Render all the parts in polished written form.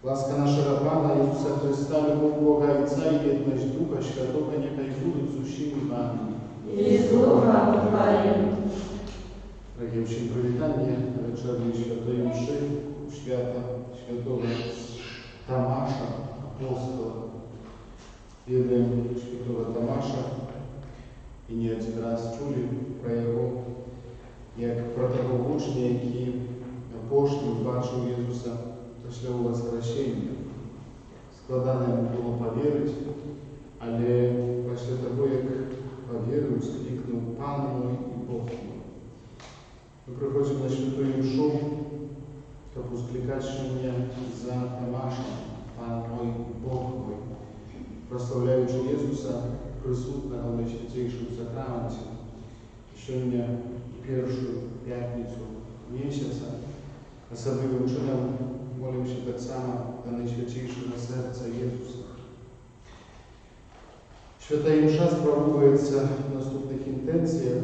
Łaska naszego Pana Jezusa Chrysta, любов Бога Отца и єдність Духа Святого, нехай будуть з усіми вами. І з Духом Твоїм. Дорогі всім привітання на вечірній святої мші у свята святого Тамаша, апостола. Віримо святого Тамаша і не один раз чули про його, як про того учня, який апостол бачив Ісуса після воскресіння. Складно йому було повірити, але після того, як повірив, скрикнув: «Пан мой і Бог мой». Ми приходимо на святую мшу, щоб ускликати мене за Тамашем, «Пан мой і Бог мой», прославляючи Ісуса, присутного на Святейшем Сакраменті. Сьогодні першу п'ятницю місяця особливим чином молимося так само за Найсвятейшого серця Ісуса. Свята мша справується в наступних інтенціях.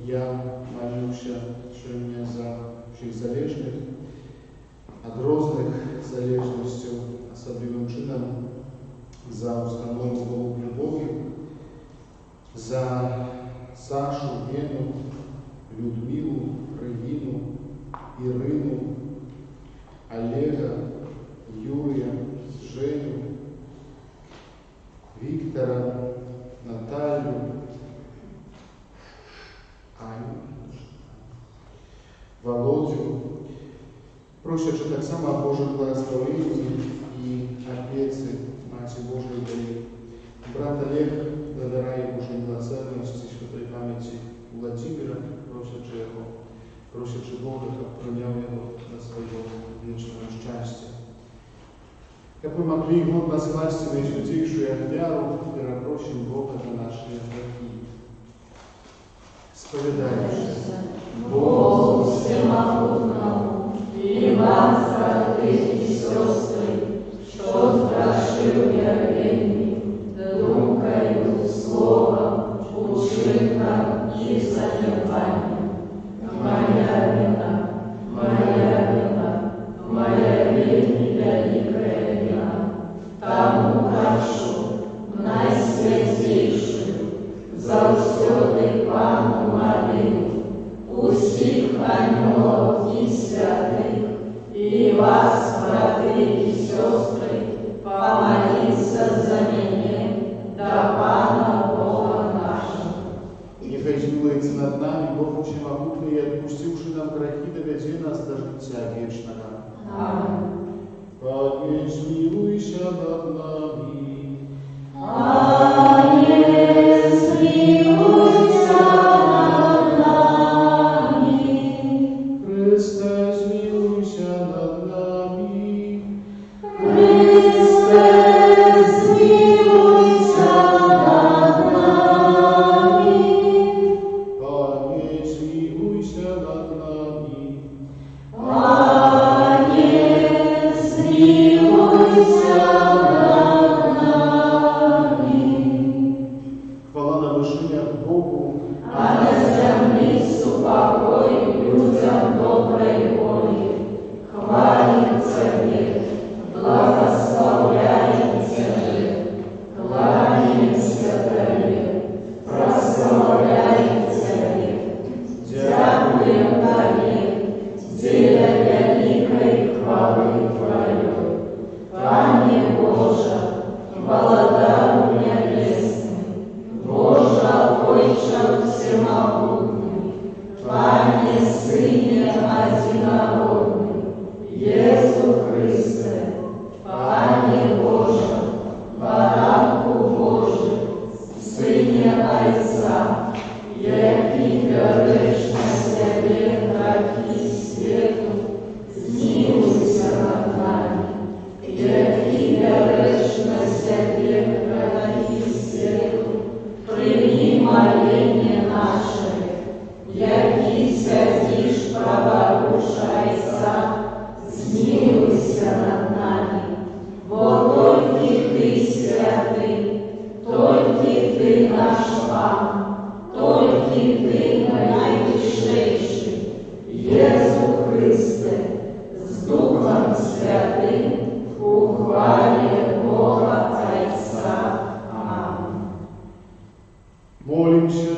Я молюся сьогодні за всіх залежних, від різних залежностей, особливим чином за установлену любов'ю, за Сашу, Гену, Людмилу, Регину, Ірину, Олега, Юрія, Женю, Віктора, Наталю, Аню, Володю, просячи так само Божих благословений і опеці Маті Божої дає. Брат Олег довіряє Божій милосердності, святої пам'яті Владимира, просячи Бога, щоб прийняв його до свого вічного щастя. Как мы могли год назвать Наисвятейшую Ахвяру, перепросим Бога за наши грехи. Споведаемся Богу Всемогутному и вам, братья и сестры, что сгрешил святыни великая вина, тому прошу, найсвятейшую, заусёдный Пану молитву, усих ангелов и святых, и вас, братья и сестры, помолиться за меня, до Пана Бога нашего. Niechaj zmiłujecie nad nami, Bogu Wszechmogący, i odpuściwszy nam grzechy, dowiedzie nas do życia wiecznego. Amen. Panie, zmiłuj się nad nami. Panie, zmiłuj się nad nami. Chryste, zmiłuj się nad nami. Chryste, zmiłuj się nad nami. Panie, zmiłuj się nad nami. Panie, zmiłuj się nad nami. Chwała na wyżyniach Bogu, A na землі супокой людям доброї волі. Хвалим Тебе, благословляем Тебе, кланяемся Тебе, прославляем Тебе, дякуем Тебе, Деля великой хвалы Твоей. Пане Боже, Владару небесный, Боже, Отче всемогутный, Пане Сыне одинородный, Иисус Христе, Пане Боже, Баранку Божий, Сыне Отца, який береш на себе грехи світу, змилуйся над нами, який береш на себе грехи світу, прими моление наше, який сядешь праворушайся, змилуйся над нами, бо только Ты святый, только Ты наш Пан, только Ты найвышейший, Иисус Христе, с Духом Святым, у хвале Бога Отца. Аминь. молимся.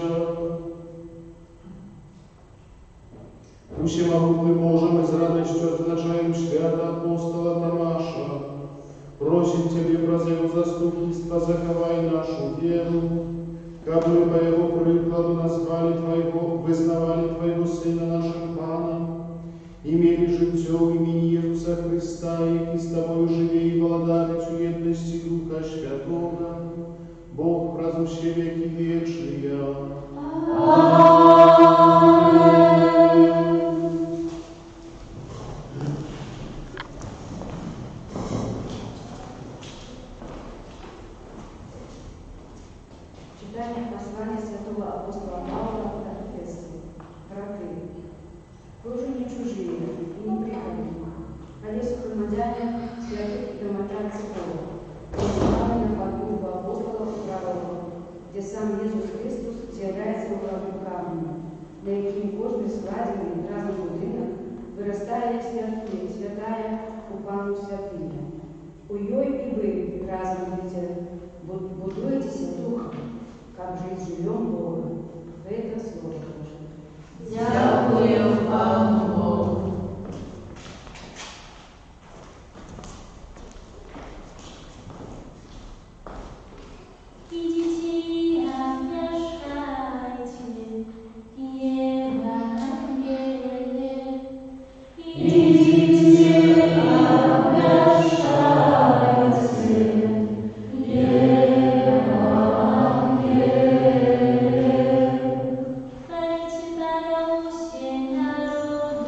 Всемогутный Боже, мы с радостью отзначаем свято апостола Томаша. Просим Тебе, про Его заступництво, заховай нашу веру, как мы по Его прикладу назвали Твоего, вызнавали Твоего Сына нашим Паном, имели житье в имени Иисуса Христа, и с Тобою живи и владалицу едности Духа Святого, Бог празднующий веки вечные. Читание послания святого апостола Павла к Ефесу. Браты, вы уже не чужие и не приходите, а есть громадяне святых и домочадцы Бога, призваны на подругу апостолов и пророков, где сам Иисус Христос является угловым камнем, на яким кожний складений разом будинок виростає святая у Пану святыня. У ёй и вы разом будуетесь духом, как жить живем Бога. Это Слово Божие. Дякую Пану Богу. Идите и обращайте Евангелие. Идите, обращайте Евангелие. Хвалите Бога все народы.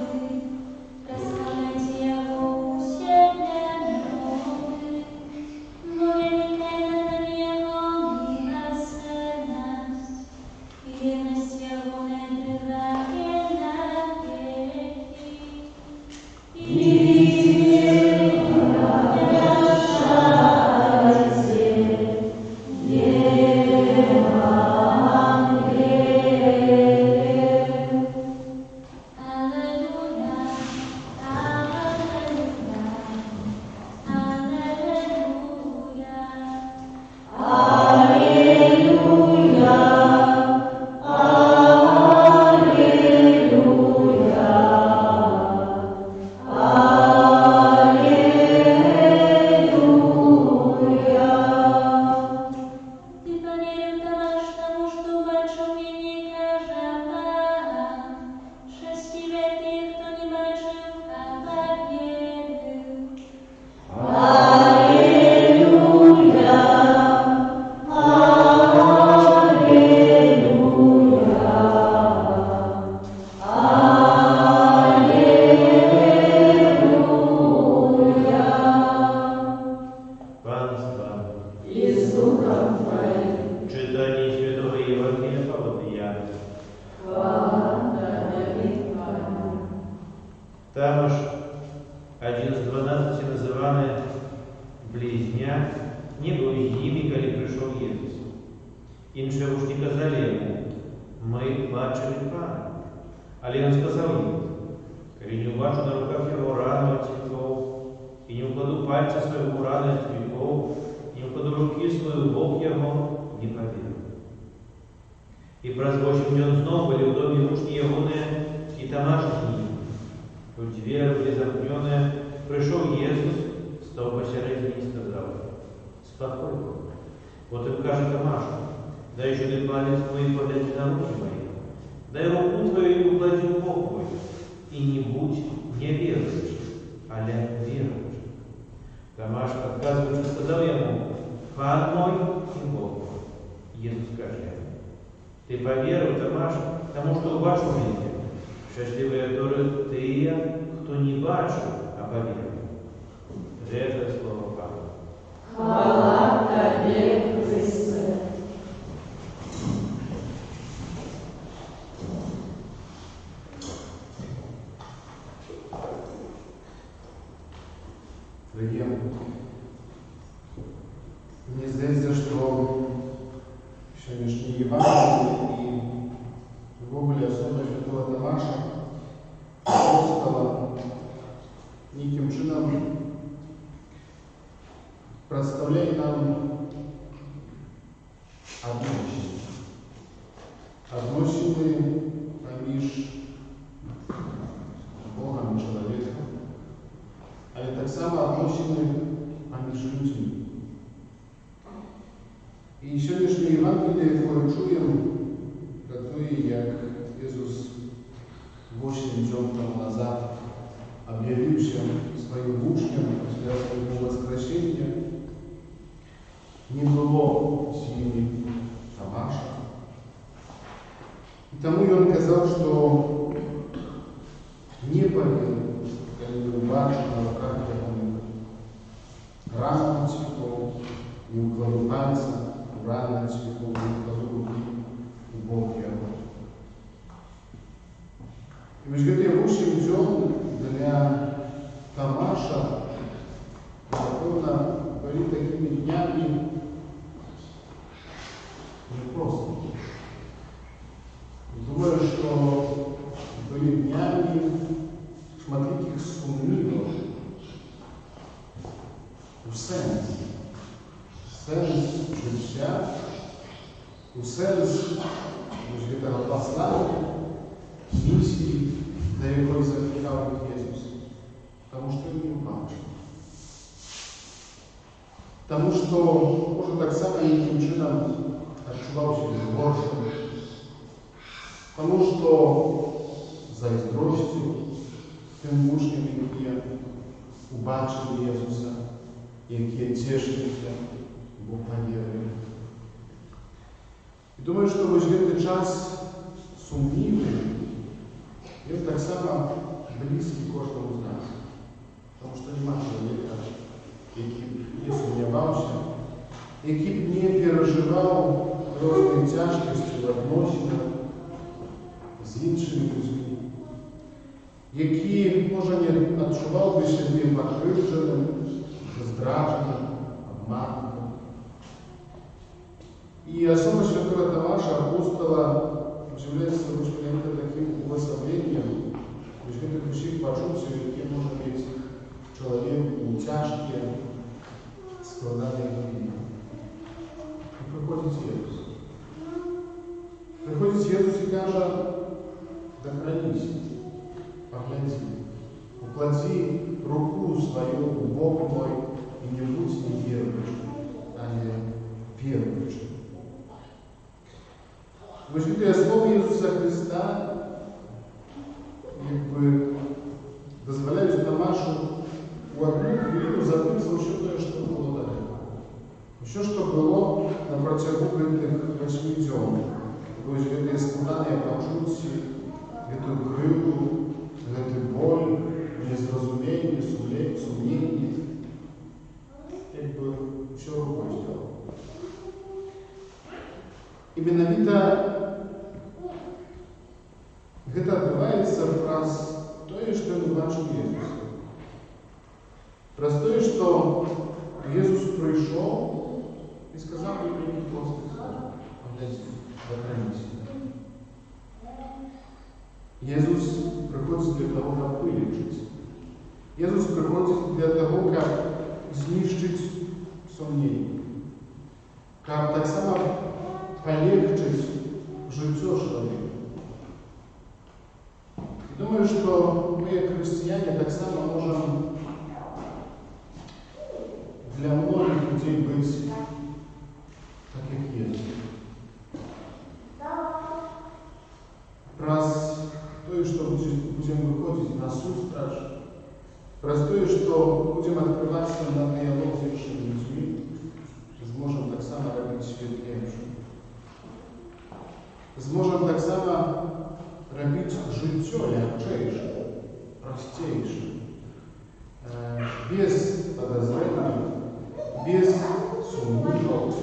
один з 12 називаний близнят, не був з ними, коли прийшов Єсус. Інші учні казали йому: ми бачили Пана. Але він сказав їм: коли не убачу на руках його рану от цвітов, і не вкладу пальця свого в рану от цвітов, не вкладу руки свою в бок його, не повірю. І праз 8 днів знову були в домі учні Єгони і Тамаш з ним. Тут двері були замкнені, прийшов Єсус, став посередині і сказав: спокойно. Вот им каже Тамашу: дай сюди палець мой, поглянь на руки мої, дай руку твою і уклади в бок мой, і не будь невіруючим, але віруючим. Тамаш, отказуючи, сказав йому: Пан мой і Бог мой. Єсус каже йому: ти повірив, Тамаш, тому що убачив мене. Щасливі, які ті, хто не бачив, а повірив. Це слово Пана. Хвала Тобі, Христе. Дорогі, мені здається, що сьогоднішній Євангелій і ввогуле особа Святого Тамаша апостола ніяким чином представляє нам відносини поміж Богом і чоловіком, але так само відносини поміж людьми. І сьогоднішнє Євангеліє, яке ми чуємо, трактує, як Ісус 8 днів тому назад об'явився своїм учням після свого воскресіння, не було з ними Тамаша. І тому він казав, що не повірив, коли побачив на руках його рану цвітов, не укладу пальця в рану цвітов, не укладу руки в бок його. І між гэтыя 8 дзён для Тамаша, напевно, были такими днями непростыми. Думаю, что были днями шматлікіх сумнівів у сенсі життя, у сенс гэтага послання, місії, на якої закликав Ісус. Тому що не бачив. Тому що, може, так само яким чином відчував себе горшим. Тому що зайздростив тим учням, які убачили Ісуса, які тішилися, бо повірили. І думаю, що в цей час сумнівів він так само близький кожному з нас. Тому що немає чоловіка, який б не сумнівався, який б не переживав різні тяжкості в відносинах з іншими людьми, який, може, не відчував би себе покривдженим, здраженим, обманутим. І особа Святого Тамаша, апостола, является каким-то таким уособлением, каких-то всех почувствий, какие может быть человеку тяжкие, складания дни. И приходит Иисус. Приходит Иисус и говорит: дохранись, погляди, уклади руку свою в бок мой и не будь неверующим, а не верующим. Виждите, слово Ісуса Христа дозволяють Тамашу у одну хвилину забути за все те, що було далеко. Все, що було на протягу цих 8 днів. Тобто, це складання почуття, цю кривду, цю боль, незрозуміння, сумніння. Якби все рукою зробив. І менавіта гэта адбываецца праз тое, што ён бачыў Jesуса. Простое, что Иисус пришел и сказал мне просто сохранись. Иисус приходит для того, как вылечить. Иисус приходит для того, как знищить сомнения. Как так само полегчить житье человека. И думаю, что мы, христиане, так само можем для многих людей быть так, как есть. Простое, что будем выходить на сустрач, простое, что будем открываться на диалог с іншими людьми, зможем так само робити світ ліпшим. Зможем так само робити життя легчайшим, простейшим, без подозрений, без сумнівів,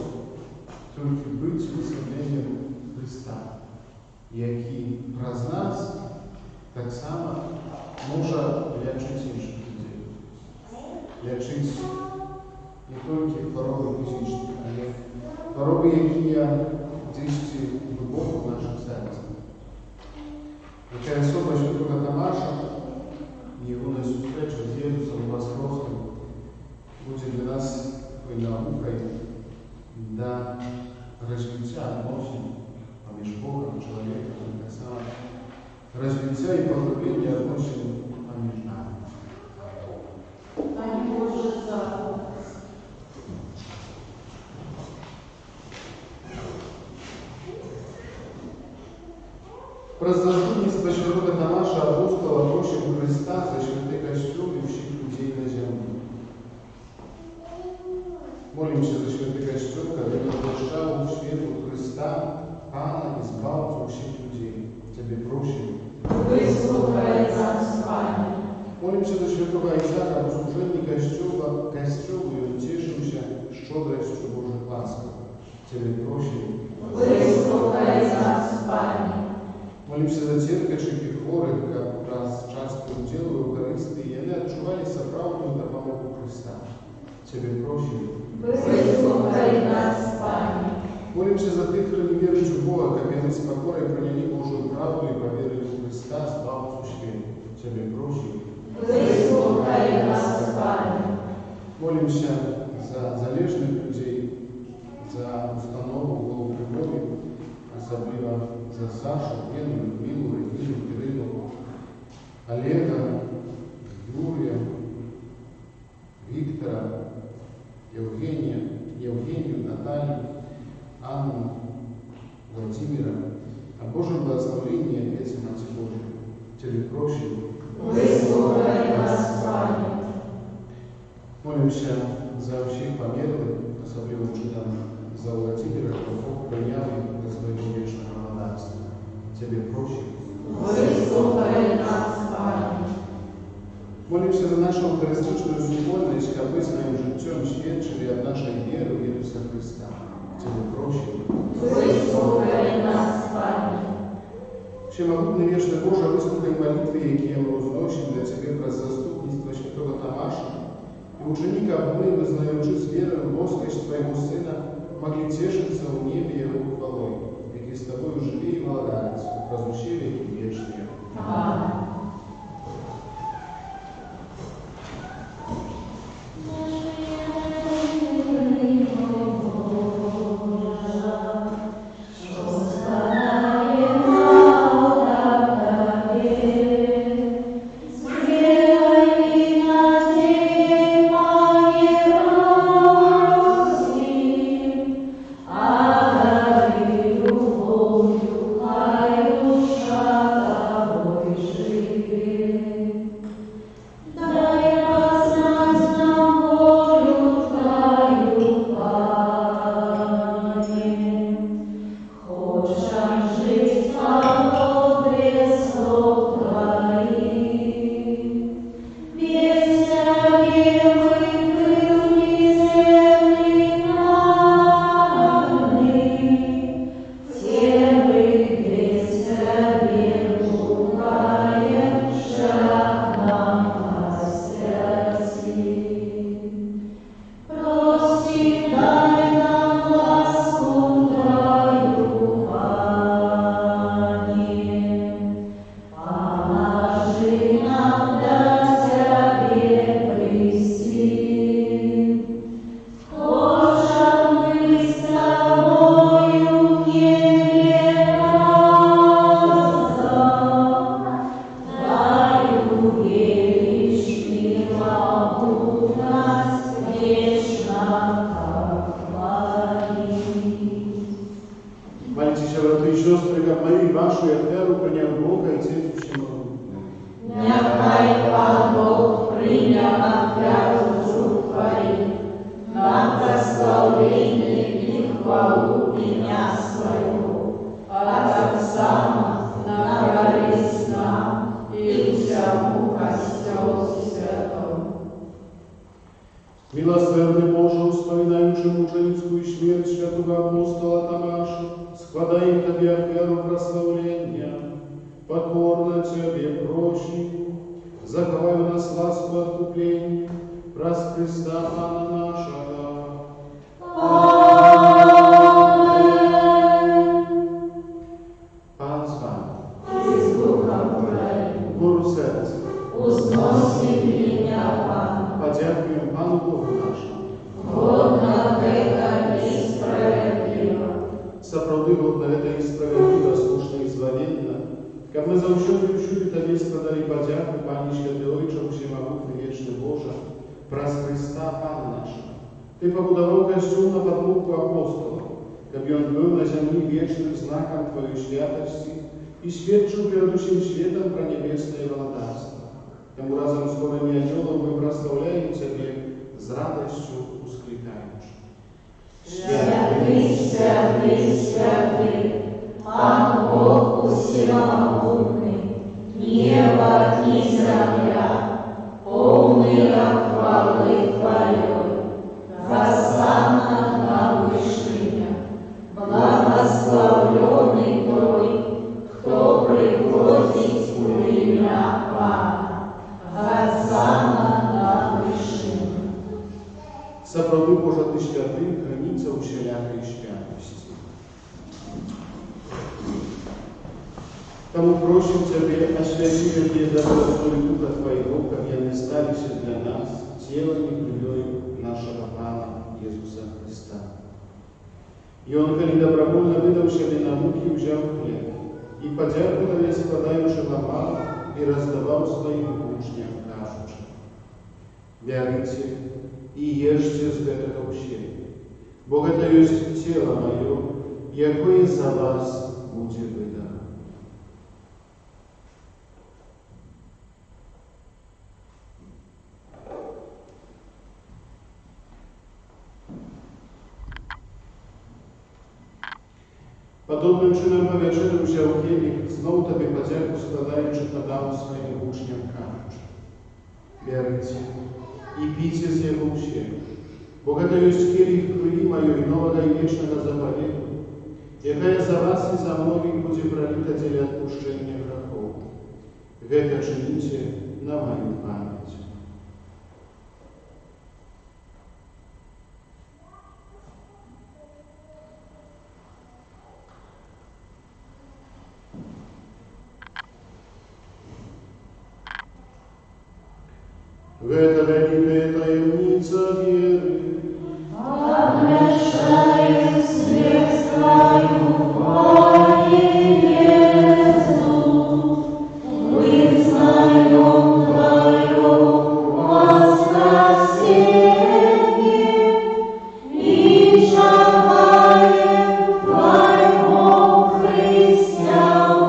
тільки бути висловленням Христа, який праз нас так само може лечить інших людей. Лечить не тільки хвороби фізичні, але хвороби, які дійсно глибоко в нашому серці. Яка особа Святого Тамаша і його зустріча з Єсусом Воскресним буде для нас такою наукою до розвиття відносин поміж Богом і чоловіком, так само розвиття і поглиблення відносин поміж нами. Пане Боже, за Про заступництво Святого Тамаша апостола просим Христа за святий костюм і всіх людей на землі. Молимся за святий костюм, который воплощал свету Христа, Пана и Збавцу всех людей. Тебе просим. вислухай нас, Пане. Молимся за святого Исаака, служение костюла и утешимся щедростью Божьих ласков. Тебе просим. Вислухай нас, Пане. Молимся за терпящих и хворых, как раз часто делу Евхаристии, и они отчували соправную допомогу Христа. Тебе просим. Вислухай нас, Пане. Молимся за тех, кто не верит в Бога, как они с покорой приняли Божию правду и поверили в Христа, Збавцу света. Тебе просим. Вислухай нас, Пане. Молимся за залежных людей, за установу Голубрикові, особливо за Сашу, Лену, Людмилу, Регину, Кирилу, Олега, Юрия, Виктора, Евгению, Наталью, Анну, Владимира, о Божьем благословении Отец и Мать Божия. Тебе просим. Вислухай нас, Пане. Молимся за всех померлых, особливо уже там за Владимира, чтобы Бог принял их до своего вечного монарства. Тебе просим. Вислухай нас, Пане. Молимся за нашу евхаристичную супольность, как мы своим життем свідчили от нашей веры в Иисуса Христа. Тебе просим. Вислухай нас, Пане. Всемогутний вічний Боже, вислухай молитвы, які ми возносим для Тебе про заступництво Святого Тамаша, и ученики обмы, вызнаючи с верою Господь Твоего Сына, могли тешиться в небе Его хвалой, які с Тобою жили и владались, разрушили и вечные. Аминь. Любовью, хай душа тобой живет. сестры, как мои, вашу и оферу принял Бога и Отец Всемогутний. Нехай Пан Бог прийняв отряду рук твоих, на прославление и хвалу имя Своего, а так само на корысть нам и всему костелу святому. Милосердный Боже, вспоминающий мученицкую смерть святого апостола Тамаша, складаем Тебе оферу прославления, покорно Тебе просим, захвалю нас ласку откупления, праз Христа Пана нашего. Пан с вами. И с Духом Твоим, Гору сердца. узноси меня, Пан, Подякуем Пану Богу нашему. годно это и справедливо. Сапраўды годна гэта і справядліва, слушна і злавенна, каб мы заўсёды чулі Табе складалі падзяку, Пане Святы Ойча, Усемагутны вечны Божа, праз Христа Пана нашего. Ты пабудаваў касцёл на падмогу апостола, каб ён быў на зямлі вечным знакам Твоей святасці і сведчыў перад усім светам пра небеснае валадарства. Таму разам з хорамі анёлаў мы праслаўляем Цябе з радасцю усклікаючы. Святый, святый, святый, Пан Бог всемогутный, небо и земля, полные хвалы Твоей, госанна на вышине, благословленный Той, кто приходит в имя Пана, госанна на вышине. Сапраўды, Божа, Ты святы, граніца усялякай святосці. Таму просім Цябе, освяці такія добротной Духа Твоего, каб яны сталіся для нас целам і крывёй нашага Пана Иисуса Христа. Ён, калі добровольно выдаў сябе на мукі, узяў хлеб і падзяку Табе складаючы ламаў і раздаваў сваім вучням, кажучы: «Бярыце і ешце з гэтага ўсе, бо гэта ёсць цела маё, якое за вас будзе выдано». Падобным чынам па вячэры ўзяў келіх, зноў Табе падзяку складаючы, падаў сваім вучням, кажучы: «Бярыце і піце з яго ўсе, бо гэта ёсць келіх крыві маёй новага і вечнага запавету, якая за вас і за многіх будзе праліта дзеля адпушчэння грахоў. Гэта чыніце на маю памяць». Гэта вялікая таямніца веры. Обращаю смерть Твою, Пане Иисус, вызнаем Твое воскресение и чаяем Твоего христиане.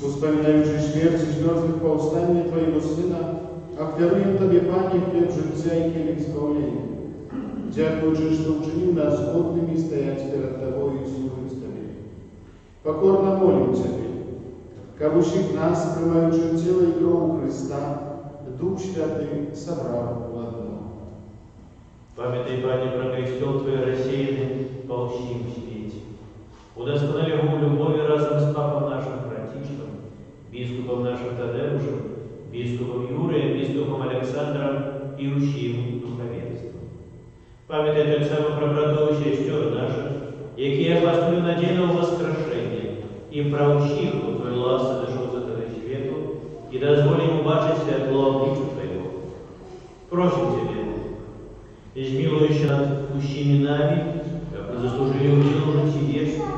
Вспоминаючи смерть из мертвых повстания Твоего Сына, оферуем Тебе, Пане, хлеб жильца и келих избавления. Дякуючи, что учинил нас годными стоять перед Тобой и служить Тебе. Покорно молим Тебе, как усих нас, приймаючи тело и кровь Христа, Дух Святый собрал в одно. Памятай, Пане, про крестел Твой рассеянный по всем свете. Удостонови его в любови разом с папом нашим Франтишком, бискупом нашим Тадеушем, бискупом Юрием, бискупом Александром и ущим духовенством. Памятай так само про братов и сестер наших, якие постою надеял воскрешение, и проучил у Твой ласки дошел за Твой свету, и дозволим убачить светло обличия Твоего. Просим Тебе, измилующий над ущими нами, как мы заслужили удел жития вечных,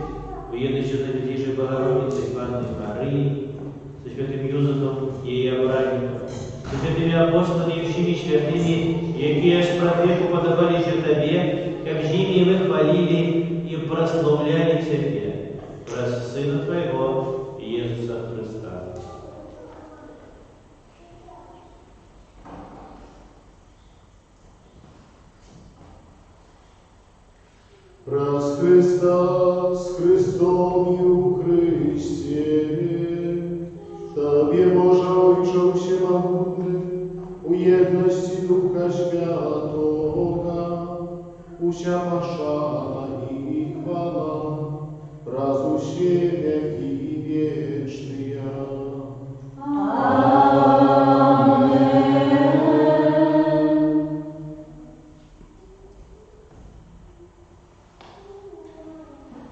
уедущий на Святейшей Богородицей Панной Марии, со святым Юзефом и Авраамом, святыми апостолами и всеми святыми, якие ж прокляту подавались о Тебе, как зими мы хвалили и прославляли Тебе, праз Сына Твоего, Иисуса Христа. Праз Христа, с Христом и у Христе, Тобie, Boże Ojcze Wszechmogutny, u jedności Ducha Świętego, usia paszana i chwała, raz u siebie i wieczny.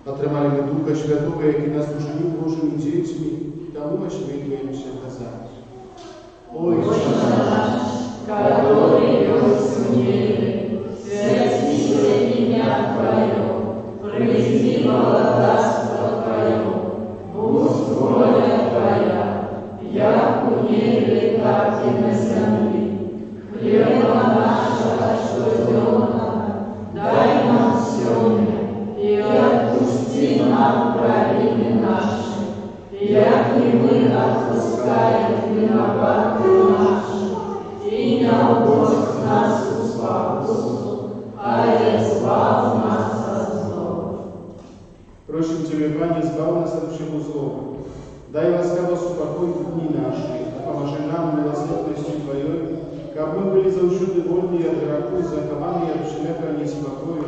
Отримали Духа Святого, який нас учинив Божими дітьми, тому ми швидкуємося казати. Отче наш, который есть в небе, святится имя Твое, приди царство Твое, будь воля Твоя, як у небе, так и на земле. Хлеба нашего ежедневного дай нам сегодня, и отпусти нам провины наши, як и мы отпускаем виноватым нашим. И не вводь нас в спокусу, а избавь нас от зла. Просим Тебя, Пане, избавь нас от всего злого. Дай ласкаво упокой дни наши, а поможи нам милосердностью Твоей, как мы были заучуды вольны от греху, закованы от всякого неспокою,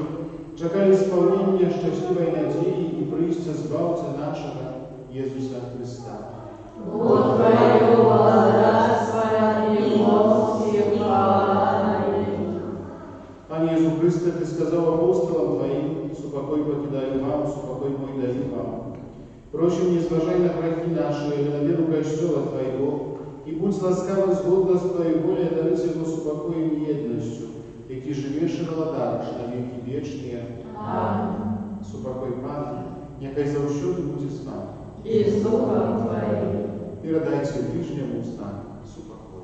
чекали исполнения счастливой надеи и прийти Збавца нашего Иисуса Христа. Вот Твое благодать Твоя и милость и хвала на веки. Пане Иисус Христе, Ты сказал апостолам Твоим, «Супокой покидаю вам, супокой мой даю вам». Просим, не зважай на грехи наши, или на веру кольцова Твоего, и будь ласкава згодна с Твоей волей дарить его супокоем и едностью, які живеш і владариш на віки вічні. Аминь. Супокой Пане, нехай завсюди буде з нами. И с Духом Твоим. Передайте ближнему з нами супокой.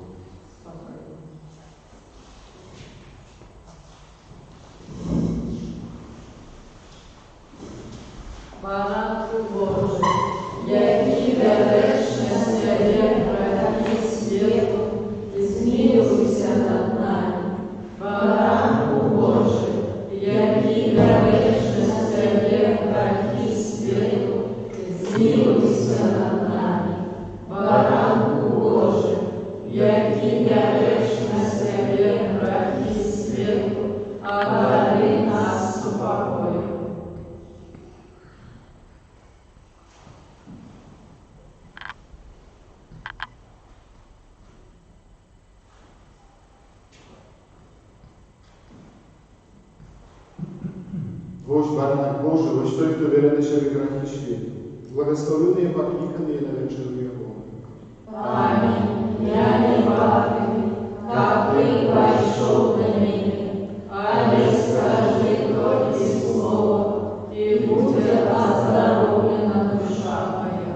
Баранку Божий, який величне святе грехи світу, змилуйся над нами. Баранку Божий, який величне святе грехи світу, змилуйся над нами. Баранку Божий, який величне святе грехи світу, одари нас супокоєм. Вождь баранок Божий, вождь той, кто верен еще в грехи света. Благословенные покликанные на вечер Его. Аминь. Я не падаю, как ты пошел до меня, а не скажи только слово, и будет оздоровлена душа моя.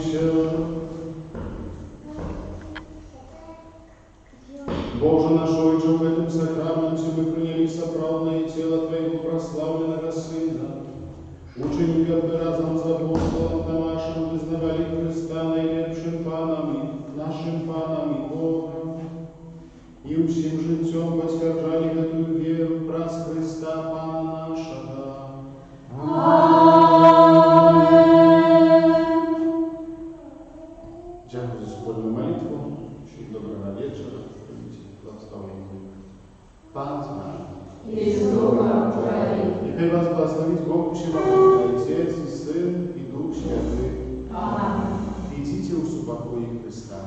радуйся. Боже наш Отче, в этом сакраменте мы приняли соправное тело Твоего прославленного Сына. Ученики разом с апостолом Томашем вызнавали Христа наилепшим Паном и нашим Паном и Богом. И всем житьем подтверждали эту веру в праз Христа Пана нашего. Дякую за спільну молитву. Всім доброго вечора. Благословенный. Пан с нами. И с Духом Твоим. Нехай вас благословит Бог Всемогущий, Отец и Сын и Дух Святый. Аминь. Идите в покое Христа.